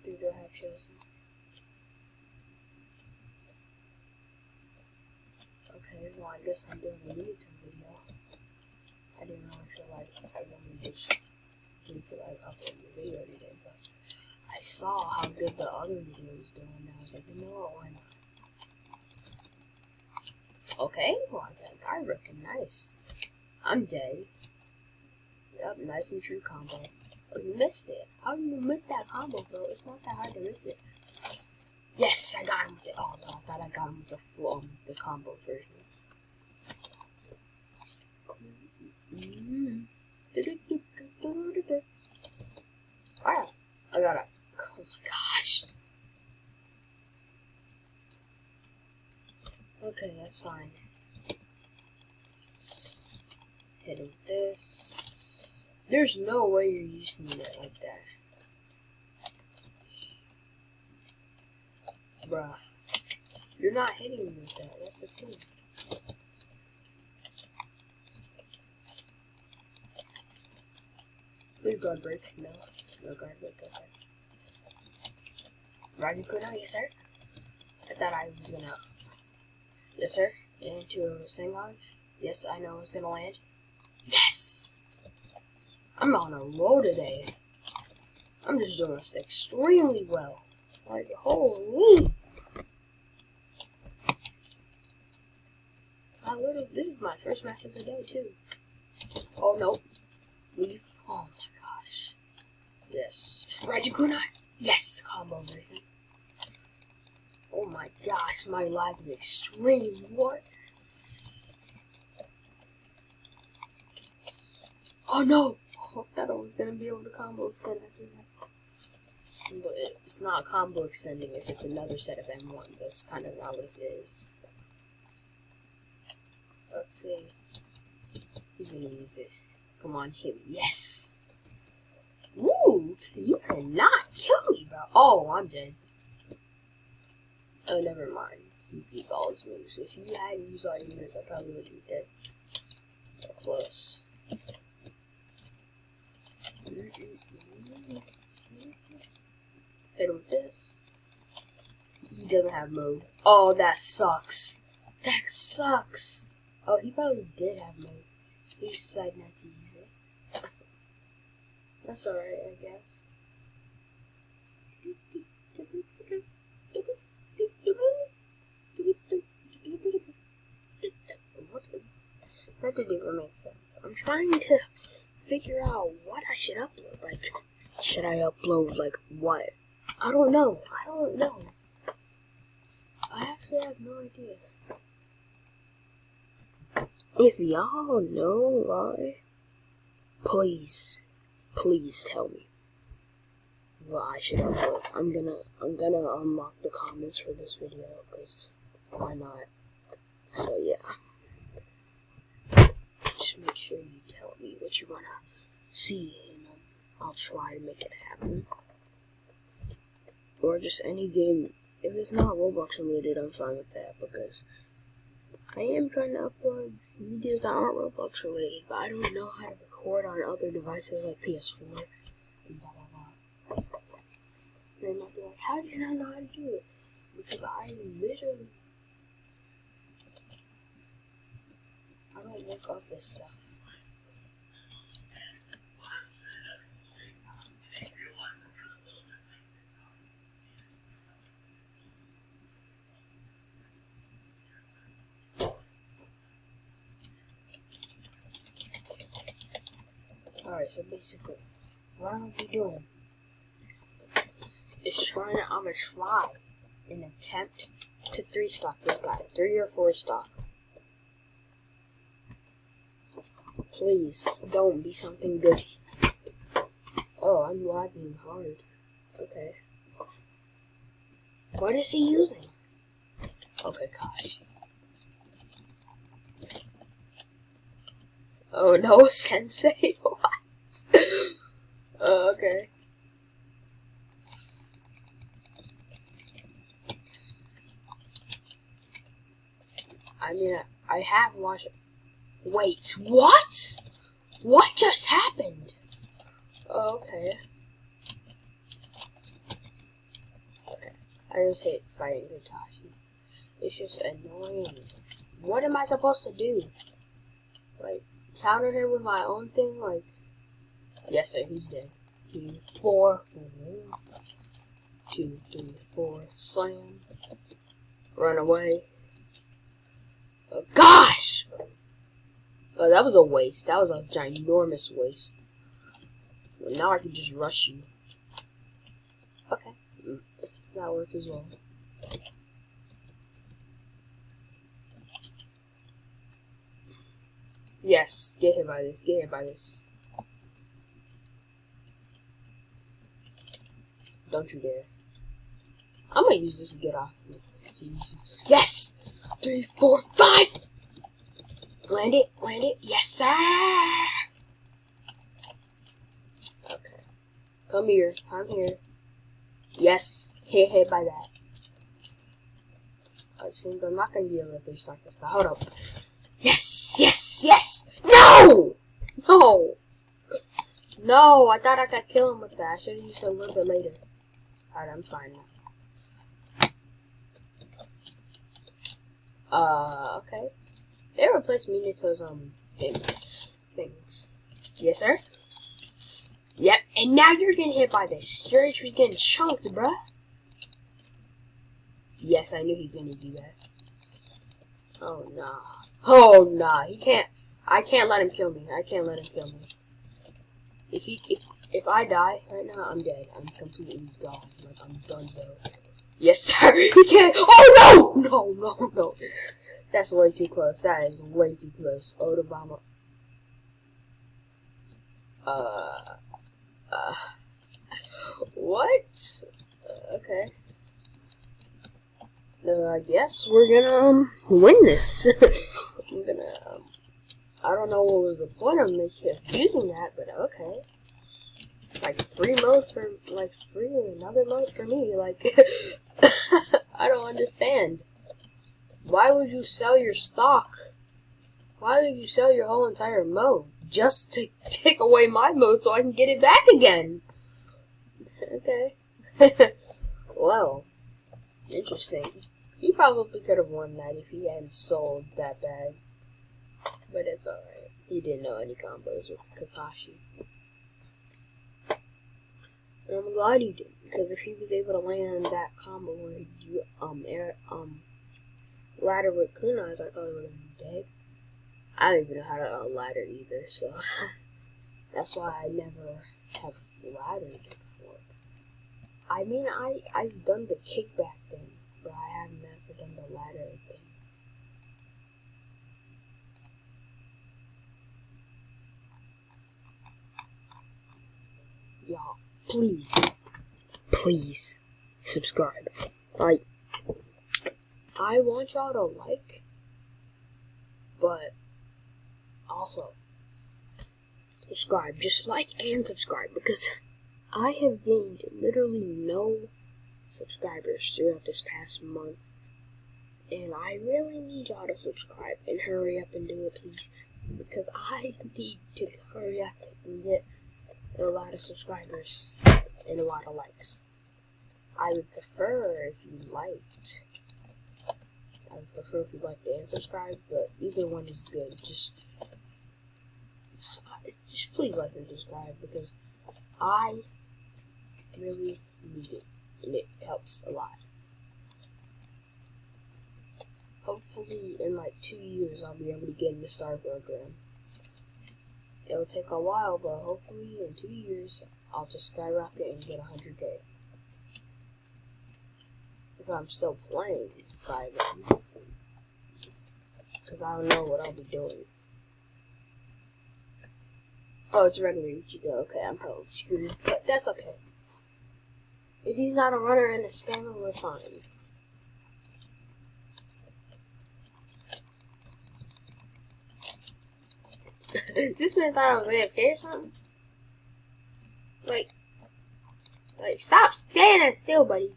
characters I have chosen. Okay, well I guess I'm doing a Minato video. I didn't really feel like I really just didn't feel like uploading the video today, but I saw how good the other video was doing and I was like, you know what, why not? Okay, well I think I reckon nice. I'm dead. Yep, nice and true combo. Oh, you missed it. How did you miss that combo, bro? It's not that hard to miss it. Yes, I got him with it. Oh no, I thought I got him with the full, the combo version. Alright, I got it. Oh my gosh. Okay, that's fine. Hitting this. There's no way you're using it like that. Bruh. You're not hitting me with that, that's the thing. Please guard break. No. No guard break, okay. Rajikuna, yes sir? I thought I was gonna... Yes sir? Into a Sengon? Yes, I know it's gonna land. Yes! I'm on a roll today. I'm just doing this extremely well. Like, holy! This is my first match of the day, too. Oh, no. Leaf. Oh, my gosh. Yes. Rajikuna? Yes, combo version. Oh, my gosh. My life is extreme. What? Oh, no. I thought I was going to be able to combo extend after that. But it's not combo extending if it's another set of M1. That's kind of not what it is. Let's see. He's gonna use it. Come on, hit me. Yes! Woo! You cannot kill me, bro. Oh, I'm dead. Oh, never mind. He used all his moves. If you hadn't used all your moves, I probably would be dead. So close. Hit him with this. He doesn't have mode. Oh, that sucks. That sucks. Oh, he probably did have mode. He just decided not to use it. That's alright, I guess. That didn't even make sense. I'm trying to figure out what I should upload. Like, should I upload, like, what? I don't know. I actually have no idea. If y'all know why, please tell me what I should upload. I'm gonna unlock the comments for this video, because why not? So yeah. Just make sure you tell me what you wanna see, and I'll try to make it happen. Or just any game. If it's not Roblox related, I'm fine with that, because I am trying to upload videos that aren't Roblox related, but I don't know how to record on other devices like PS4 and blah blah blah. They might be like, how do you not know how to do it? Because I don't look up this stuff. Alright, so basically, what I'm gonna be doing is I'm gonna try and attempt to 3-stock this guy. 3 or 4 stock. Please, don't be something good. Oh, I'm lagging hard. Okay. What is he using? Okay, gosh. Oh no, Sensei? What? Okay. I mean, I have watched... Wait, what? What just happened? Okay. I just hate fighting Kakashis. It's just annoying. What am I supposed to do? Like, counter him with my own thing? Like, yes sir, he's dead. 2, 4, 2, 3, 4, slam. Run away. Oh, gosh! Oh, that was a waste. That was a ginormous waste. Well, now I can just rush you. Okay. That works as well. Yes, get hit by this, get hit by this. Don't you dare. I'm gonna use this to get off. Yes! 3, 4, 5! Land it, yes sir! Okay. Come here. Yes, hit by that. It seems I'm not gonna be able to 3-star this guy. Hold up. Yes! No! No, I thought I could kill him with that. I should have used it a little bit later. Alright, I'm fine now. Okay. They replaced Minato's, things. Yes, sir? Yep, and now you're getting hit by this. Your HP's getting chunked, bruh. Yes, I knew he's gonna do that. Oh, nah. He can't. I can't let him kill me. If I die right now, I'm dead. I'm completely gone. Like, I'm donezo. Yes, sir. He can't. Oh, no. That's way too close. That is way too close. Odabama. What? Okay. I guess we're gonna win this. I'm gonna, I don't know what was the point of using that, but okay. Like, free modes for, like, free another mode for me, like, I don't understand. Why would you sell your stock? Why would you sell your whole entire mode? Just to take away my mode so I can get it back again? Okay. Well, interesting. He probably could have won that if he hadn't sold that bad. But it's alright. He didn't know any combos with Kakashi. And I'm glad he did, because if he was able to land that combo where you ladder with kunais, I thought it would have been dead. I don't even know how to ladder either, so that's why I never have laddered before. I mean, I've done the kickback thing, but I have never done the ladder thing. Y'all, please subscribe. Like, I want y'all to like, but also subscribe. Just like and subscribe, because I have gained literally no subscribers throughout this past month, and I really need y'all to subscribe and hurry up and do it, please, because I need to hurry up and get a lot of subscribers and a lot of likes. I would prefer if you liked. And subscribe, but either one is good. Just please like and subscribe, because I really need it, and it helps a lot. Hopefully in like 2 years I'll be able to get in the STAR program. It'll take a while, but hopefully in 2 years I'll just skyrocket and get 100K. If I'm still playing private, because I don't know what I'll be doing. Oh, it's regular Ichigo. Okay, I'm probably screwed, but that's okay. If he's not a runner and a spammer, we're fine. This man thought I was AFK or something? Like, stop standing still, buddy.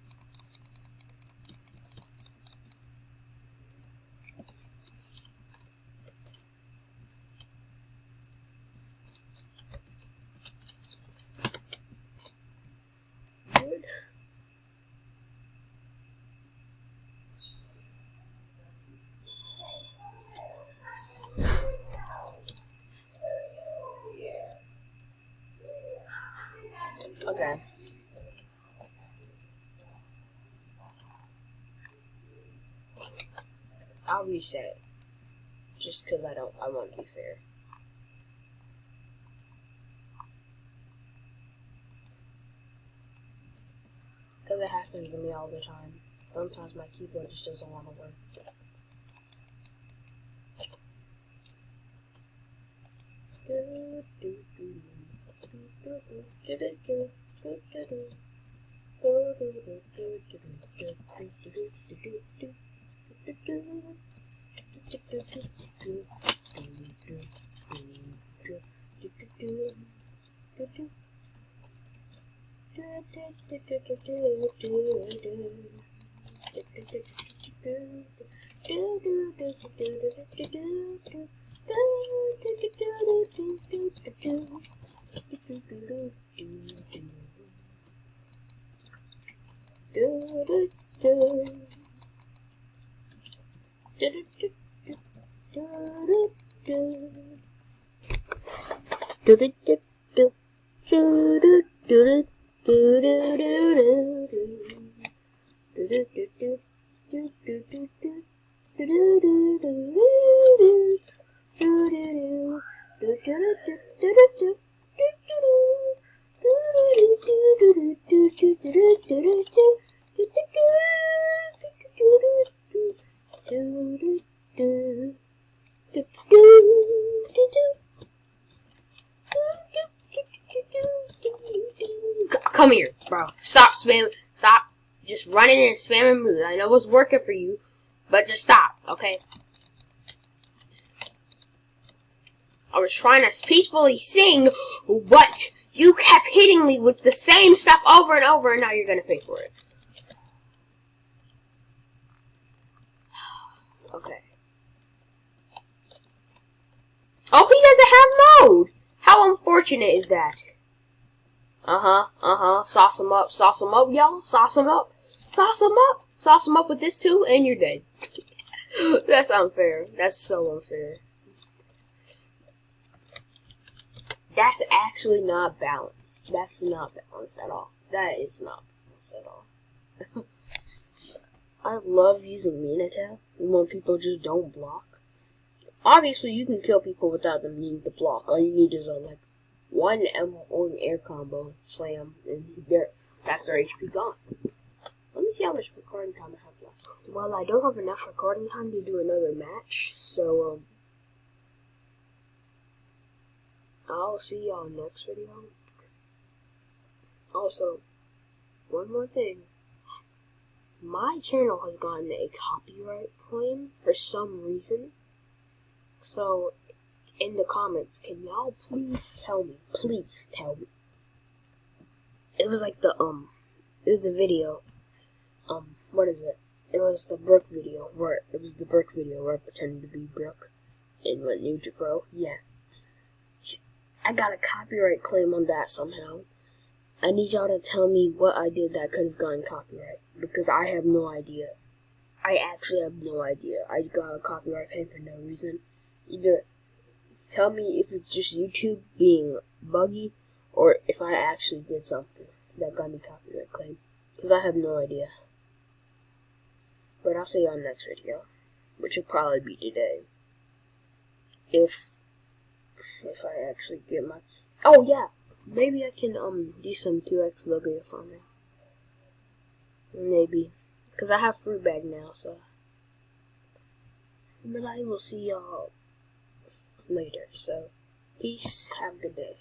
Good. Okay. I'll reset. Just because I want to be fair. Because it happens to me all the time. Sometimes my keyboard just doesn't want to work. Come here, bro. Stop spamming. Stop just running and spamming moves. I know what's working for you, but just stop, okay? I was trying to peacefully sing, but you kept hitting me with the same stuff over and over, and now you're gonna pay for it. Okay. Oh, he doesn't have mode! How unfortunate is that? Sauce him up, y'all. Sauce him up. Sauce him up. Sauce him up with this too, and you're dead. That's unfair. That's so unfair. That's actually not balanced. That's not balanced at all. That is not balanced at all. I love using Minato when people just don't block. Obviously, you can kill people without them needing to block. All you need is a, like, one M or an air combo, slam, and that's their HP gone. Let me see how much recording time I have left. Well, I don't have enough recording time to do another match, so, I'll see y'all next video. Also, one more thing. My channel has gotten a copyright claim for some reason. So, in the comments, can y'all please tell me? Please tell me. It was like it was a video. What is it? It was the Brook video where I pretended to be Brook in what Ninja Pro. Yeah. I got a copyright claim on that somehow. I need y'all to tell me what I did that could have gotten copyright, because I have no idea. I actually have no idea. I got a copyright claim for no reason. Either tell me if it's just YouTube being buggy, or if I actually did something that got me copyright claim, because I have no idea. But I'll see y'all next video, which will probably be today. If I actually get my... Oh yeah, maybe I can do some 2x logo for me. Maybe, because I have fruit bag now, so. But I will see y'all later, so peace, have a good day.